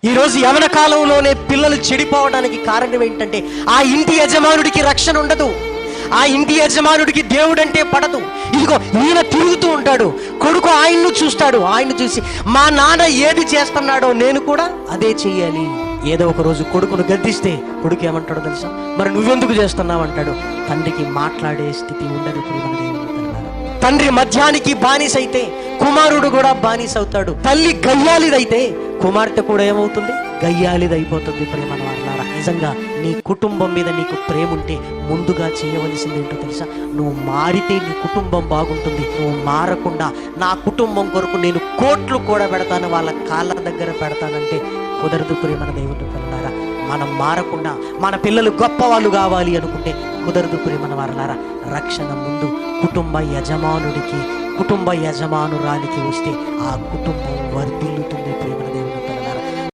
ఈరోజు యవన కాలంలోనే పిల్లలు చెడిపోవడానికి కారణం ఏంటంటే ఆ ఇంటి యజమానుడికి రక్షణ ఉండదు, ఆ ఇంటి యజమానుడికి దేవుడంటే పడదు. ఇదిగో ఈయన తిరుగుతూ ఉంటాడు, కొడుకు ఆయన్ను చూస్తాడు, ఆయన్ను చూసి మా నాన్న ఏది చేస్తున్నాడో నేను కూడా అదే చెయ్యాలి. ఏదో ఒక రోజు కొడుకును గద్దిస్తే కొడుకు ఏమంటాడో తెలుసా, మరి నువ్వెందుకు చేస్తున్నావు అంటాడు. తండ్రికి మాట్లాడే స్థితి ఉండదు. తండ్రి మద్యానికి బానిసైతే కుమారుడు కూడా బానిస అవుతాడు. తల్లి గయ్యాలిదైతే కుమార్తె కూడా ఏమవుతుంది, గయ్యాలిదైపోతుంది. ప్రేమను వారలారా, నిజంగా నీ కుటుంబం మీద నీకు ప్రేమ ఉంటే ముందుగా చేయవలసింది ఏంటో తెలుసా, నువ్వు మారితే నీ కుటుంబం బాగుంటుంది. నువ్వు మారకుండా నా కుటుంబం కొరకు నేను కోట్లు కూడా పెడతాను, వాళ్ళ కాళ్ళ దగ్గర పెడతానంటే కుదరదు. ప్రేమన దేవుని పిల్లలారా, మనం మారకుండా మన పిల్లలు గొప్పవాళ్ళు కావాలి అనుకుంటే కుదరదు. ప్రేమన వారలారా, రక్షణ ముందు కుటుంబ యజమానుడికి, కుటుంబ యజమానురాలికి వస్తే ఆ కుటుంబం వర్ధిల్లుతుంది. ప్రేమ